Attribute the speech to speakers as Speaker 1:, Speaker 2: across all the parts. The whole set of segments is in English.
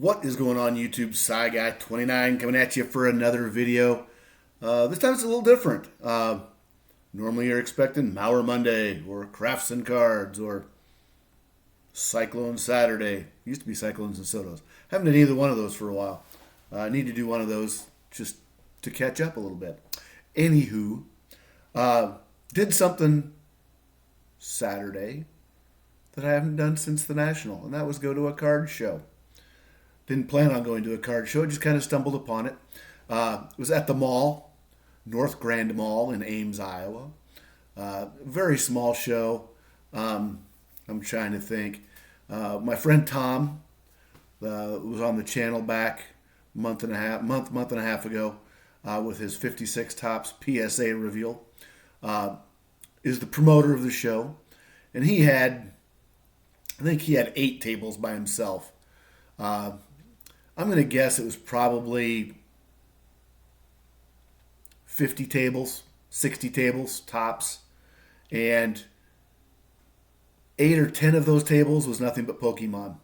Speaker 1: What is going on, YouTube? Cy Guy 29 coming at you for another video. This time it's a little different. Normally you're expecting Mauer Monday or Crafts and Cards or Cyclone Saturday. Used to be Cyclones and Sotos. Haven't done either one of those for a while. I need to do one of those just to catch up a little bit. Anywho, did something Saturday that I haven't done since the National, and that was go to a card show. Didn't plan on going to a card show, just kind of stumbled upon it. It was at the mall, North Grand Mall in Ames, Iowa. Very small show. I'm trying to think. My friend Tom was on the channel back month and a half ago with his 56 Tops PSA reveal. Is the promoter of the show, and I think he had 8 tables by himself. I'm going to guess it was probably 50 tables, 60 tables tops, and 8 or 10 of those tables was nothing but Pokemon.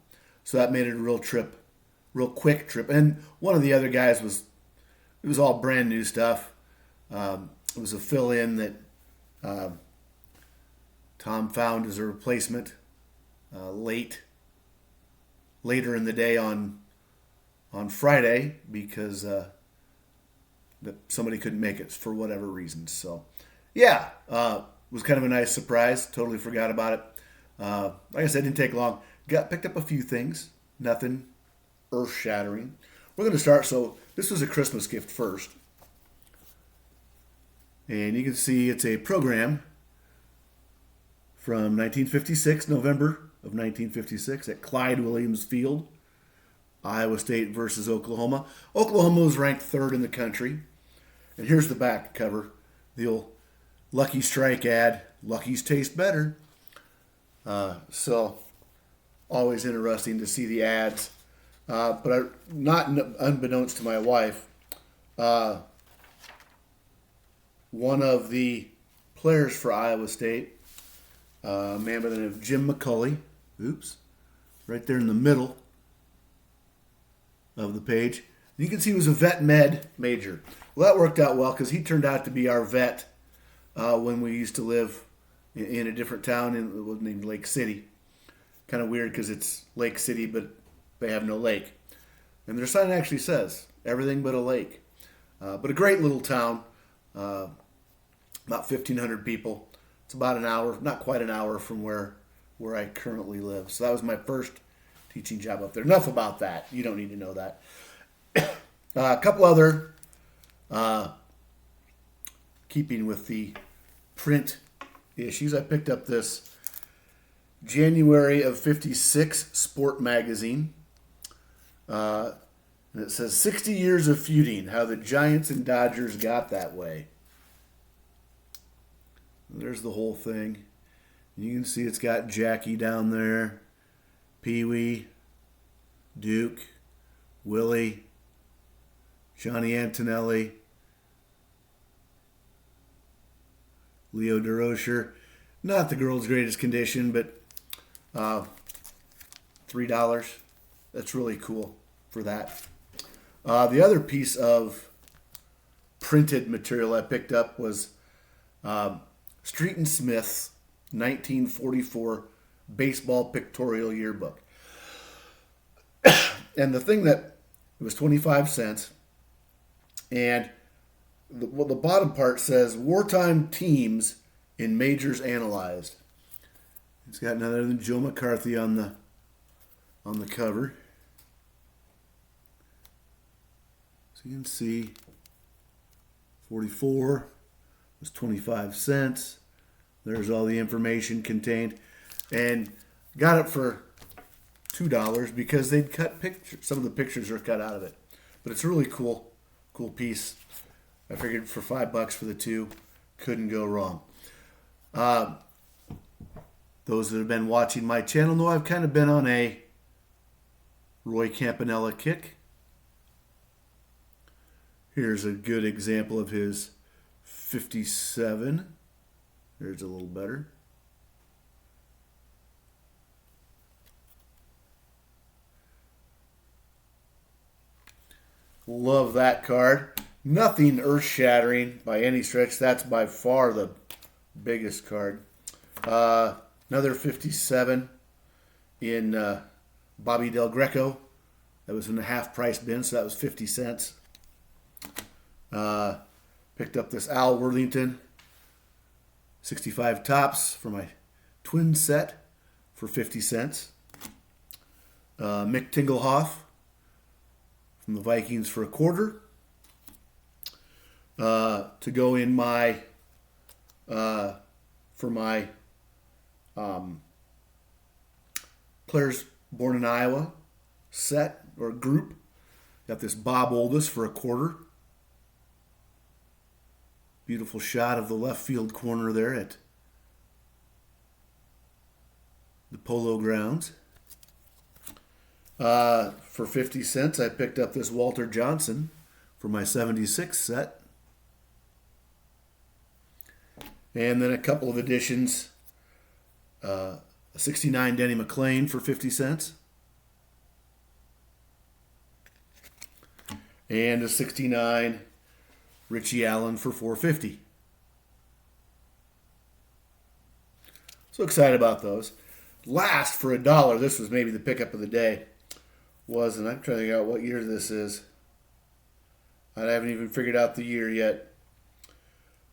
Speaker 1: So that made it a real quick trip. And one of the other guys it was all brand new stuff. It was a fill-in that Tom found as a replacement later in the day on Friday because that somebody couldn't make it for whatever reason. So, yeah, it was kind of a nice surprise. Totally forgot about it. Like I said, it didn't take long. Picked up a few things. Nothing earth-shattering. We're going to start. So this was a Christmas gift first. And you can see it's a program from 1956, November of 1956 at Clyde Williams Field. Iowa State versus Oklahoma. Oklahoma was ranked 3rd in the country. And here's the back cover. The old Lucky Strike ad. Lucky's taste better. So, always interesting to see the ads. But not unbeknownst to my wife, one of the players for Iowa State, a man by the name of Jim McCulley, right there in the middle of the page. You can see he was a vet med major. Well, that worked out well because he turned out to be our vet when we used to live in a different town named Lake City. Kind of weird because it's Lake City, but they have no lake. And their sign actually says, everything but a lake. But a great little town, about 1,500 people. It's about an hour, not quite an hour from where I currently live. So that was my first teaching job up there. Enough about that. You don't need to know that. A couple other, keeping with the print issues, I picked up this January of 56 Sport magazine. And it says 60 years of feuding, how the Giants and Dodgers got that way. And there's the whole thing. You can see it's got Jackie down there, Pee Wee, Duke, Willie, Johnny Antonelli, Leo DeRocher. Not the world's greatest condition, but $3. That's really cool for that. The other piece of printed material I picked up was Street and Smith's 1944 baseball pictorial yearbook. And the thing that it was 25 cents. And the bottom part says wartime teams in majors analyzed. It's got none other than Joe McCarthy on the cover. So you can see 44 was 25 cents. There's all the information contained. And got it for $2 because they'd cut pictures. Some of the pictures are cut out of it. But it's a really cool piece. I figured for $5 for the 2, couldn't go wrong. Those that have been watching my channel know I've kind of been on a Roy Campanella kick. Here's a good example of his 57. There's a little better. Love that card. Nothing earth-shattering by any stretch. That's by far the biggest card. Another 57 in Bobby Del Greco. That was in the half-price bin, so that was 50 cents. Picked up this Al Worthington 65 tops for my twin set for 50 cents. Mick Tingelhoff from the Vikings for a quarter. To go in my for my players born in Iowa set or group. Got this Bob Oldest for a quarter. Beautiful shot of the left field corner there at the Polo Grounds. For 50 cents, I picked up this Walter Johnson for my 76 set. And then a couple of additions. A 69 Denny McLain for 50 cents. And a 69 Richie Allen for $4.50. So excited about those. Last for $1, this was maybe the pickup of the day, was, and I'm trying to figure out what year this is. I haven't even figured out the year yet.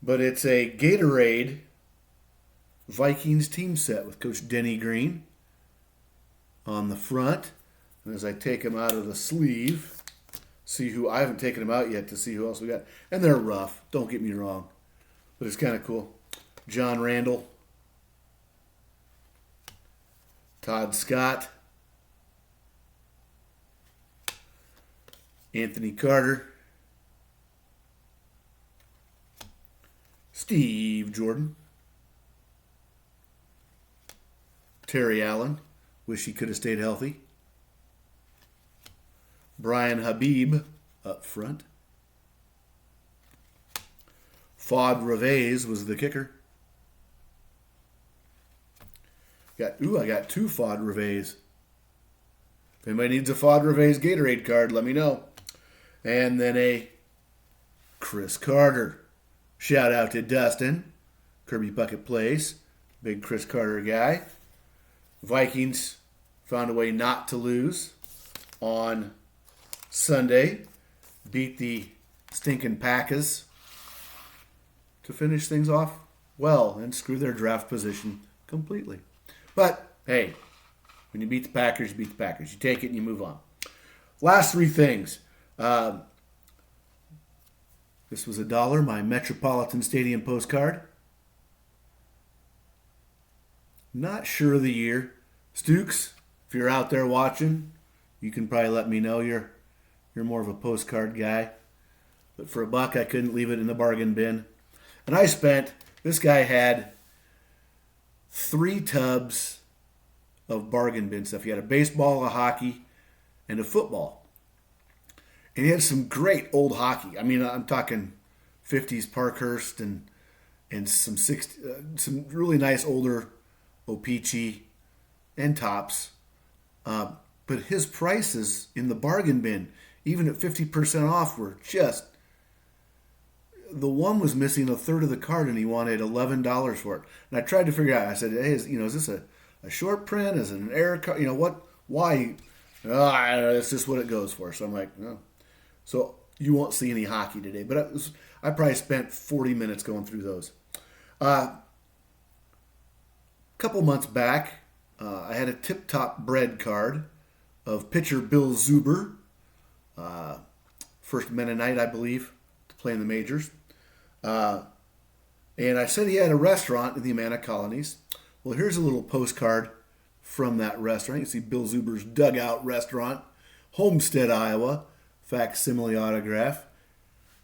Speaker 1: But it's a Gatorade Vikings team set with Coach Denny Green on the front. And as I take them out of the sleeve, see who, I haven't taken them out yet to see who else we got. And they're rough, don't get me wrong. But it's kind of cool. John Randall. Todd Scott. Anthony Carter. Steve Jordan. Terry Allen. Wish he could have stayed healthy. Brian Habib up front. Fod Revés was the kicker. I got two Fod Revés. If anybody needs a Fod Revés Gatorade card, let me know. And then a Chris Carter. Shout out to Dustin. Kirby Puckett Place. Big Chris Carter guy. Vikings found a way not to lose on Sunday. Beat the stinking Packers to finish things off well and screw their draft position completely. But, hey, when you beat the Packers, you beat the Packers. You take it and you move on. Last three things. This was $1, my Metropolitan Stadium postcard. Not sure of the year. Stukes, if you're out there watching, you can probably let me know. You're more of a postcard guy. But for $1, I couldn't leave it in the bargain bin. And this guy had 3 tubs of bargain bin stuff. He had a baseball, a hockey, and a football. And he had some great old hockey. I mean, I'm talking 50s Parkhurst and some some really nice older O-Pee-Chee and Tops. But his prices in the bargain bin, even at 50% off, were just... The one was missing a third of the card, and he wanted $11 for it. And I tried to figure out. I said, "Hey, is this a short print? Is it an error card? What? Why? It's just what it goes for." So I'm like, no. So you won't see any hockey today. But I probably spent 40 minutes going through those. A couple months back, I had a Tip Top Bread card of pitcher Bill Zuber, first Mennonite, I believe, to play in the majors. And I said he had a restaurant in the Amana Colonies. Well, here's a little postcard from that restaurant. You see Bill Zuber's Dugout Restaurant, Homestead, Iowa, facsimile autograph.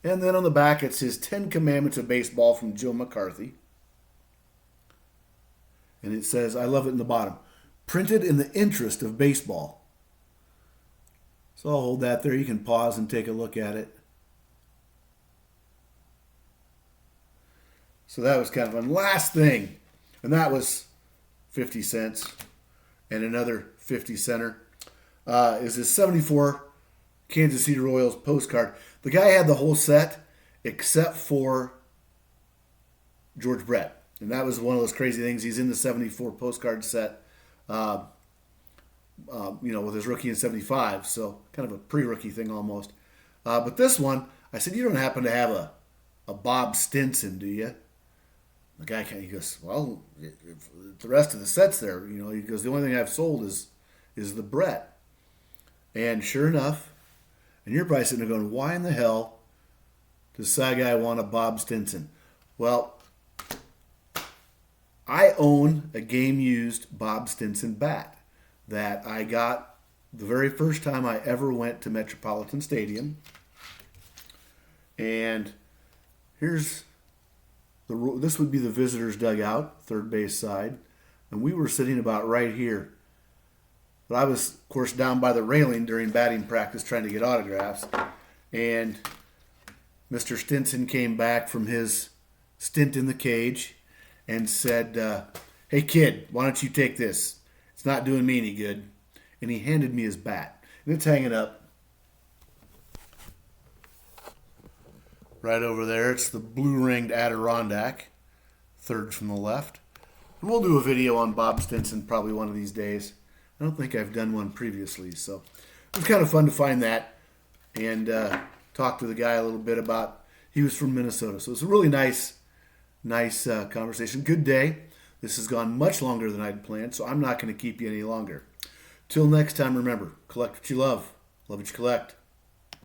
Speaker 1: And then on the back, it's his 10 Commandments of Baseball from Joe McCarthy. And it says, I love it in the bottom, printed in the interest of baseball. So I'll hold that there. You can pause and take a look at it. So that was kind of fun. Last thing, and that was 50 cents and another 50 center, is this 74 Kansas City Royals postcard. The guy had the whole set except for George Brett. And that was one of those crazy things. He's in the 74 postcard set, with his rookie in 75. So kind of a pre-rookie thing almost. But this one, I said, you don't happen to have a Bob Stinson, do you? The guy he goes, well, the rest of the set's there. He goes, the only thing I've sold is the Brett. And sure enough, and you're probably sitting there going, why in the hell does Cy Guy want a Bob Stinson? Well, I own a game-used Bob Stinson bat that I got the very first time I ever went to Metropolitan Stadium. And this would be the visitors' dugout, third base side, and we were sitting about right here. But I was, of course, down by the railing during batting practice trying to get autographs, and Mr. Stinson came back from his stint in the cage and said, hey, kid, why don't you take this? It's not doing me any good. And he handed me his bat, and it's hanging up right over there. It's the blue-ringed Adirondack, third from the left. And we'll do a video on Bob Stinson probably one of these days. I don't think I've done one previously, so it was kind of fun to find that and talk to the guy a little bit about. He was from Minnesota, so it's a really nice conversation. Good day. This has gone much longer than I'd planned, so I'm not going to keep you any longer. Till next time, remember, collect what you love what you collect.